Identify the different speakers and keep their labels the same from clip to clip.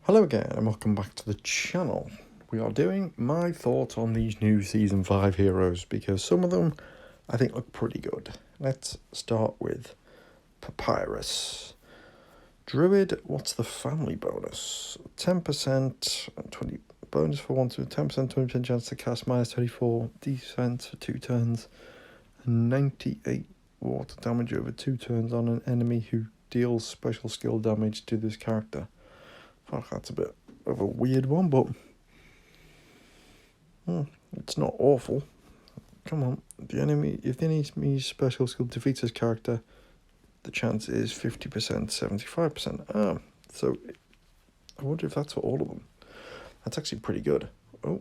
Speaker 1: Hello again and welcome back to the channel. We are doing my thoughts on these new Season 5 heroes because some of them I think look pretty good. Let's start with Papyrus. Druid, what's the family bonus? 10% and 20 bonus for 1 to 10%, 20% chance to cast -24 defense for 2 turns and 98 water damage over 2 turns on an enemy who deals special skill damage to this character. Fuck, that's a bit of a weird one, but it's not awful. Come on, if the enemy's special skill defeats this character, the chance is 50%, 75%. So I wonder if that's for all of them. That's actually pretty good. Oh,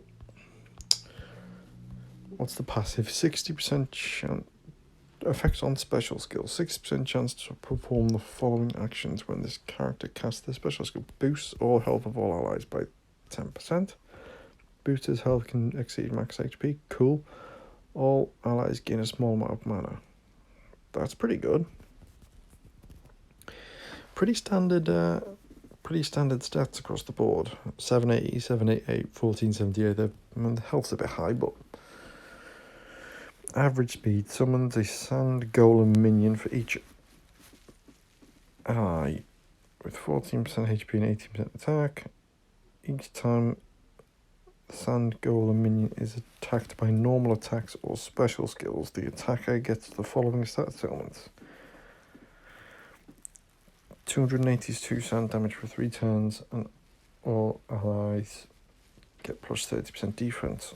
Speaker 1: what's the passive? 60% chance. Effects on special skills. 60% chance to perform the following actions when this character casts their special skill. Boosts all health of all allies by 10%. Boosters' health can exceed max HP. Cool. All allies gain a small amount of mana. That's pretty good. Pretty standard stats across the board. 780, 788, 1478. The health's a bit high, but average speed. Summons a sand golem minion for each ally with 14% HP and 18% attack. Each time the sand golem minion is attacked by normal attacks or special skills, the attacker gets the following stats elements. 282 sand damage for 3 turns, and all allies get plus 30% defense.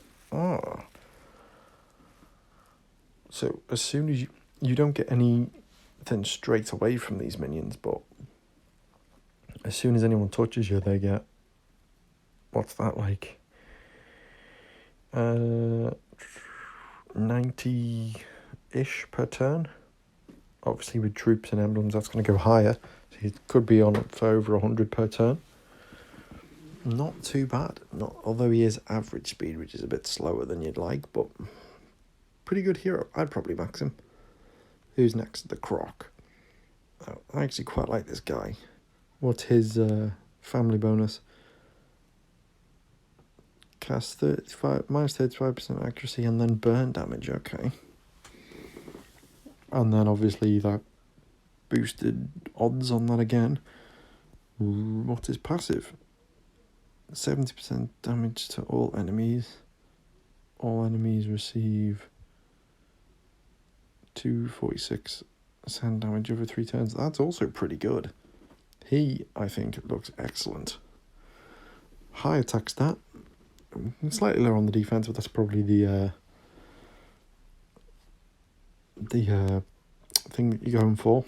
Speaker 1: So as soon as you don't get anything straight away from these minions, but as soon as anyone touches you, they get, what's that like? 90-ish per turn. Obviously with troops and emblems, that's going to go higher. So it could be on for over 100 per turn. Not too bad. Although he is average speed, which is a bit slower than you'd like, but pretty good hero. I'd probably max him. Who's next? The Croc. I actually quite like this guy. What's his family bonus? Cast -35% accuracy and then burn damage. Okay. And then obviously that boosted odds on that again. What's his passive? 70% damage to all enemies. All enemies receive 246 sand damage over 3 turns. That's also pretty good. He, I think, looks excellent. High attack stat. Slightly lower on the defense, but that's probably the thing that you're going for.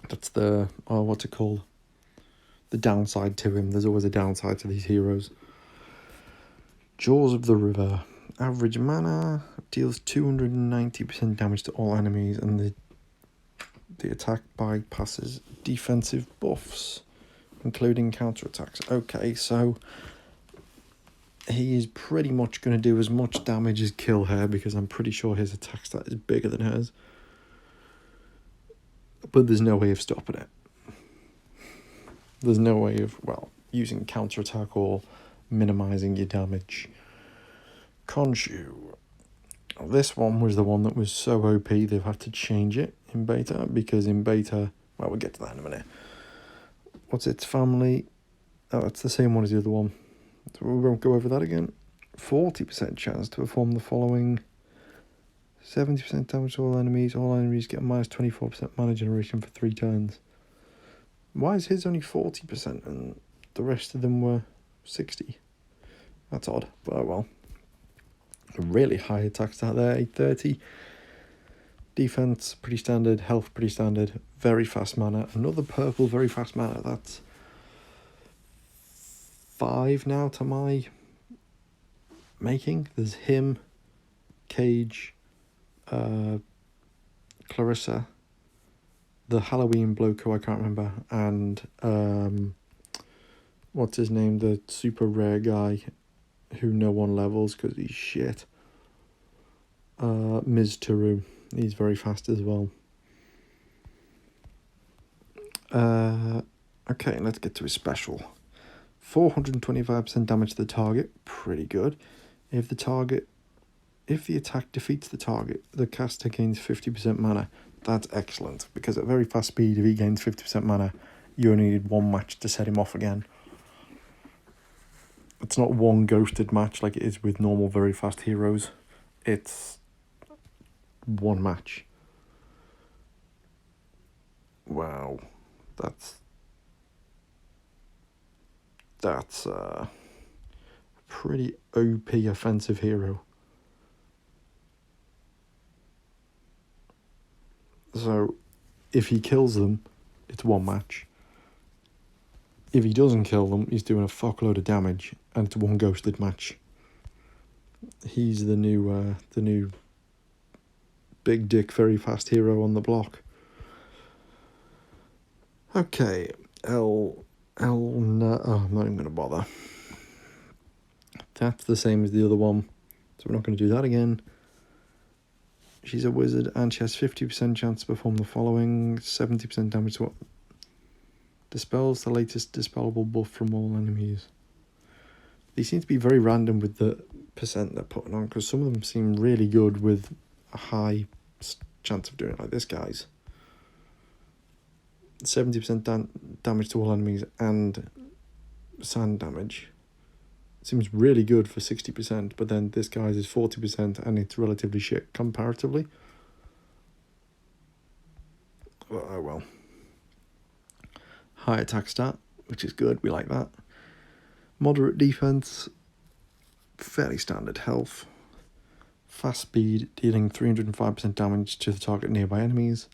Speaker 1: That's the, what's it called? The downside to him. There's always a downside to these heroes. Jaws of the River. Average mana, deals 290% damage to all enemies, and the attack bypasses defensive buffs, including counterattacks. Okay, so he is pretty much going to do as much damage as kill her, because I'm pretty sure his attack stat is bigger than hers. But there's no way of stopping it. There's no way of, using counterattack or minimizing your damage. Khonshu. This one was the one that was so OP they've had to change it in beta, because in beta, we'll get to that in a minute. What's its family? Oh, it's the same one as the other one. So we won't go over that again. 40% chance to perform the following. 70% damage to all enemies. All enemies get -24% mana generation for 3 turns. Why is his only 40% and the rest of them were 60? That's odd, but oh well. A really high attack stat there, 830. Defense, pretty standard. Health, pretty standard. Very fast mana. Another purple, very fast mana. That's 5 now to my making. There's him, Cage, Clarissa, the Halloween bloke who I can't remember, and what's his name, the super rare guy who no one levels because he's shit. Miztourou, he's very fast as well. Okay, let's get to his special. 425% damage to the target, pretty good. If the attack defeats the target, the caster gains 50% mana. That's excellent, because at very fast speed, if he gains 50% mana, you only need one match to set him off again. It's not one ghosted match like it is with normal very fast heroes. It's one match. Wow, that's a pretty OP offensive hero. So, if he kills them, it's one match. If he doesn't kill them, he's doing a fuckload of damage, and it's one ghosted match. He's the new big dick, very fast hero on the block. Okay, I'm not even gonna bother. That's the same as the other one, so we're not going to do that again. She's a wizard, and she has 50% chance to perform the following: 70% damage to what? Dispels the latest dispellable buff from all enemies. These seem to be very random with the percent they're putting on, because some of them seem really good with a high chance of doing it, like this guy's. 70% damage to all enemies and sand damage. Seems really good for 60%, but then this guy's is 40% and it's relatively shit comparatively. Oh well. High attack stat, which is good, we like that. Moderate defense, fairly standard health. Fast speed, dealing 305% damage to the target nearby enemies.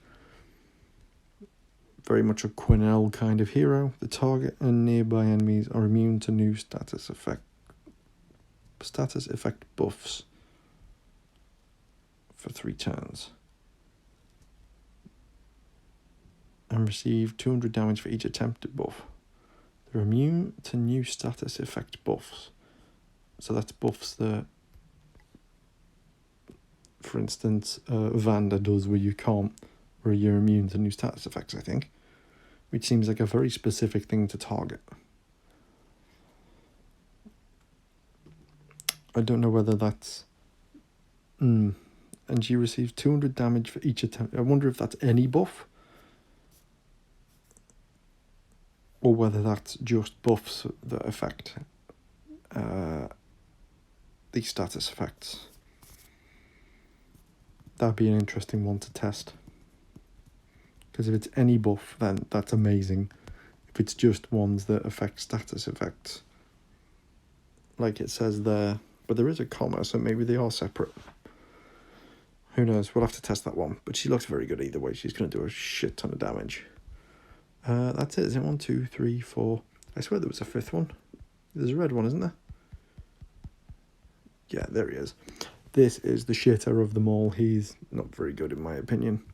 Speaker 1: Very much a Quinnell kind of hero. The target and nearby enemies are immune to new status effect buffs for 3 turns. And receive 200 damage for each attempted buff. They're immune to new status effect buffs. So that's buffs that, for instance, Vanda does where you're immune to new status effects, I think. Which seems like a very specific thing to target. I don't know whether that's... And she receives 200 damage for each attempt. I wonder if that's any buff, or whether that's just buffs that affect these status effects. That'd be an interesting one to test. Because if it's any buff, then that's amazing. If it's just ones that affect status effects, like it says there, but there is a comma, so maybe they are separate. Who knows? We'll have to test that one. But she looks very good either way. She's going to do a shit ton of damage. That's it. Is it 1, 2, 3, 4? I swear there was a 5th one. There's a red one, isn't there? Yeah, there he is. This is the shitter of them all. He's not very good in my opinion.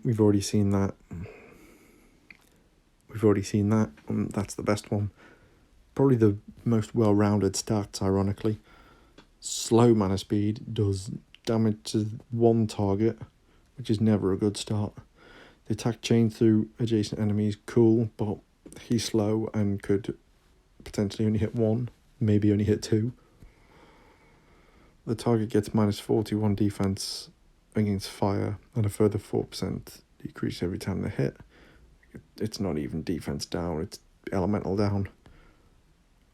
Speaker 1: We've already seen that. That's the best one. Probably the most well-rounded stats, ironically. Slow mana speed does damage to one target, which is never a good start. The attack chain through adjacent enemies, cool, but he's slow and could potentially only hit 1, maybe only hit 2. The target gets minus 41 defense against fire and a further 4% decrease every time they hit. It's not even defense down, it's elemental down.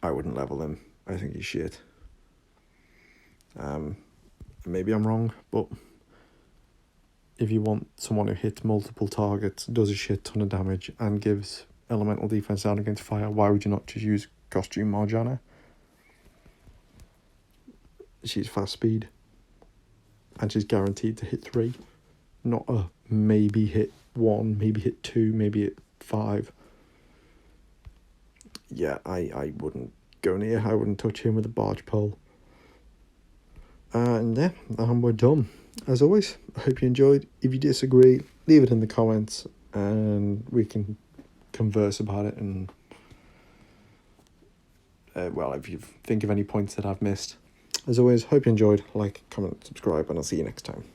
Speaker 1: I wouldn't level him. I think he's shit. Maybe I'm wrong, but if you want someone who hits multiple targets, does a shit ton of damage, and gives elemental defense down against fire, why would you not just use Costume Marjana? She's fast speed, and she's guaranteed to hit 3, not a maybe hit 1, maybe hit 2, maybe hit 5. Yeah, I wouldn't go near. I wouldn't touch him with a barge pole. And yeah, we're done. As always, I hope you enjoyed. If you disagree, leave it in the comments and we can converse about it. And if you think of any points that I've missed. As always, hope you enjoyed. Like, comment, subscribe, and I'll see you next time.